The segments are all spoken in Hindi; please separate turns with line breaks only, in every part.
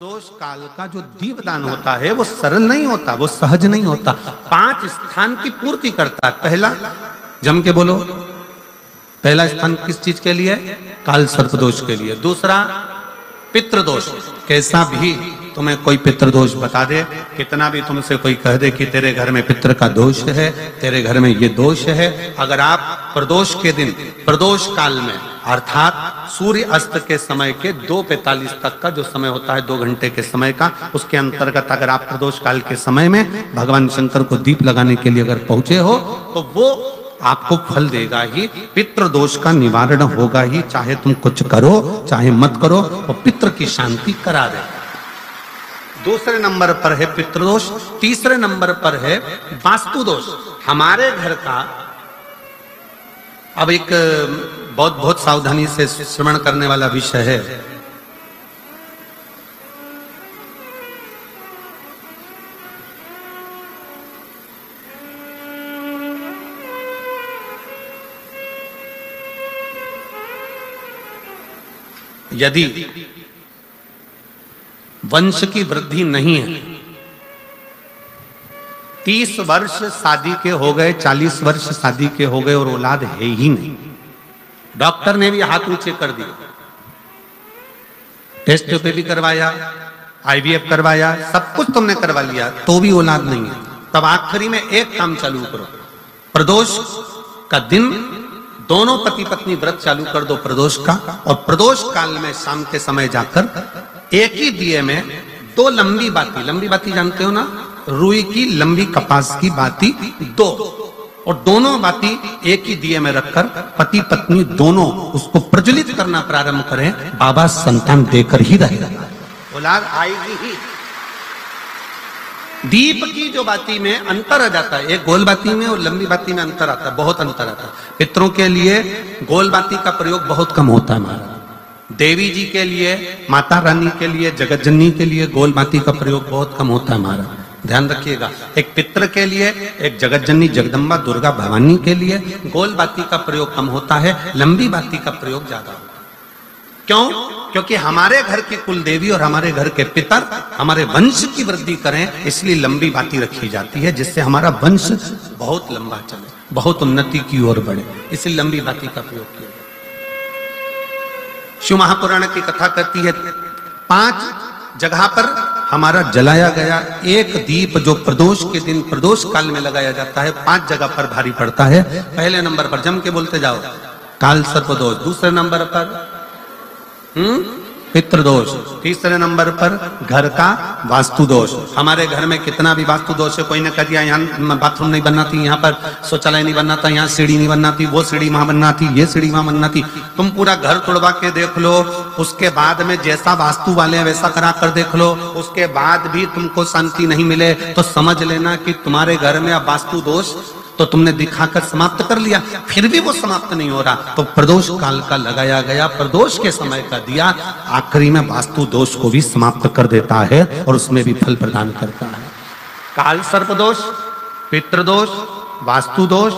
प्रदोष काल का जो दीपदान होता है वो सरल नहीं होता, वो सहज नहीं होता। 5 स्थान की पूर्ति करता है। पहला, जम के बोलो, पहला स्थान किस चीज के लिए? काल सर्पदोष के लिए। दूसरा, पितृदोष। कैसा भी तुम्हें कोई पितृदोष बता दे, कितना भी तुमसे कोई कह दे कि तेरे घर में पितृ का दोष है, तेरे घर में ये दोष है, अगर आप प्रदोष के दिन, प्रदोष काल में अर्थात सूर्य अस्त के समय के 2:45 तक का जो समय होता है, 2 घंटे के समय का, उसके अंतर्गत अगर आप प्रदोष काल के समय में भगवान शंकर को दीप लगाने के लिए अगर पहुंचे हो तो वो आपको फल देगा ही, पितृदोष का निवारण होगा ही। चाहे तुम कुछ करो चाहे मत करो, वो पितृ की शांति करा देगा। दूसरे नंबर पर है पितृदोष। तीसरे नंबर पर है वास्तु दोष। हमारे घर का, अब एक बहुत सावधानी से श्रवण करने वाला विषय है। यदि वंश की वृद्धि नहीं है, 30 वर्ष शादी के हो गए, 40 वर्ष शादी के हो गए और औलाद है ही नहीं, डॉक्टर ने भी हाथ ऊंचे कर दिए, टेस्ट पे भी करवाया, IVF करवाया, सब कुछ तुमने करवा लिया, तो भी औलाद नहीं है, तब आखिरी में एक काम चालू करो। प्रदोष का दिन दोनों पति पत्नी व्रत चालू कर दो प्रदोष का, और प्रदोष काल में शाम के समय जाकर एक ही दिए में 2 लंबी बाती जानते हो ना, रुई की लंबी कपास की बाती 2, और दोनों बाती एक ही दिए में रखकर पति पत्नी दोनों उसको प्रज्वलित करना प्रारंभ करें, बाबा संतान देकर ही रहेगा, औलाद आएगी ही। दीप की जो बाती में अंतर आ जाता है, एक गोल बाती में और लंबी बाती में अंतर आता है, बहुत अंतर आता है। पितरों के लिए गोल बाती का प्रयोग बहुत कम होता है हमारा, देवी जी के लिए, माता रानी के लिए, जगत जननी के लिए गोल बाती का प्रयोग बहुत कम होता है हमारा, ध्यान रखिएगा। एक पितृ के लिए, एक जगत जननी जगदम्बा दुर्गा भवानी के लिए गोल बाती का प्रयोग कम होता है, लंबी बाती का प्रयोग ज्यादा होता है। क्यों? क्योंकि हमारे घर की कुल देवी और हमारे घर के पितर हमारे वंश की वृद्धि करें, इसलिए लंबी बाती रखी जाती है, जिससे हमारा वंश बहुत लंबा चले, बहुत उन्नति की ओर बढ़े, इसलिए लंबी बाती का प्रयोग किया। शिव महापुराण की कथा कहती है 5 जगह पर हमारा जलाया गया एक दीप जो प्रदोष के दिन प्रदोष काल में लगाया जाता है, 5 जगह पर भारी पड़ता है। पहले नंबर पर, जम के बोलते जाओ, काल सर्पदोष। दूसरे नंबर पर पितृदोष। तीसरे नंबर पर घर का वास्तु दोष। हमारे घर में कितना भी वास्तु दोष है, कोई ने कह दिया यहाँ बाथरूम नहीं बनना थी, यहाँ पर शौचालय नहीं बनना था, यहाँ सीढ़ी नहीं बनना थी, वो सीढ़ी वहां बनना थी, ये सीढ़ी वहां बनना थी, तुम पूरा घर तोड़वा के देख लो, उसके बाद में जैसा वास्तु वाले हैं वैसा करा कर देख लो, उसके बाद भी तुमको शांति नहीं मिले तो समझ लेना कि तुम्हारे घर में अब वास्तु दोष तो तुमने दिखाकर समाप्त कर लिया, फिर भी वो समाप्त नहीं हो रहा, तो प्रदोष काल का लगाया गया प्रदोष के समय का दिया आखिरी में वास्तु दोष को भी समाप्त कर देता है और उसमें भी फल प्रदान करता है। काल सर्पदोष, पितृदोष, वास्तु दोष।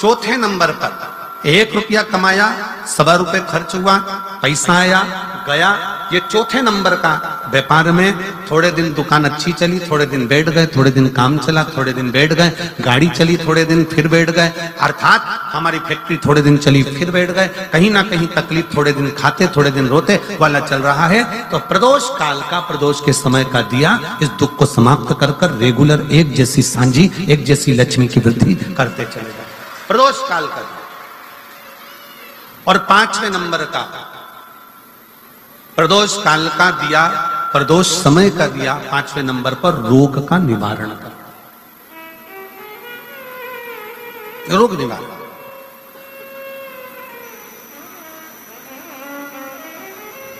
चौथे नंबर पर 1 रुपया कमाया, 1.25 रुपए खर्च हुआ, पैसा आया गया, ये चौथे नंबर का। व्यापार में थोड़े दिन दुकान अच्छी चली, थोड़े दिन बैठ गए, थोड़े दिन काम चला, थोड़े दिन बैठ गए, गाड़ी चली थोड़े दिन फिर बैठ गए, अर्थात हमारी फैक्ट्री थोड़े दिन चली फिर बैठ गए, कहीं ना कहीं तकलीफ, थोड़े दिन खाते थोड़े दिन रोते वाला चल रहा है। तो प्रदोष काल का, प्रदोष के समय का दिया इस दुख को समाप्त कर कर रेगुलर एक जैसी सांझी, एक जैसी लक्ष्मी की वृद्धि करते चले जाए, प्रदोष काल का। और 5वें नंबर का प्रदोष काल का दिया, प्रदोष समय का दिया 5वें नंबर पर रोग का निवारण कर, रोग निवारण।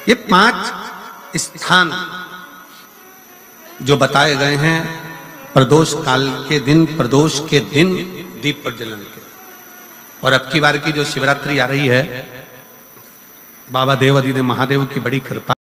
ये 5 स्थान जो बताए गए हैं प्रदोष काल के दिन, प्रदोष के दिन दीप प्रज्वलन के। और अब की बार की जो शिवरात्रि आ रही है, बाबा देव अधिदेव महादेव की बड़ी कृपा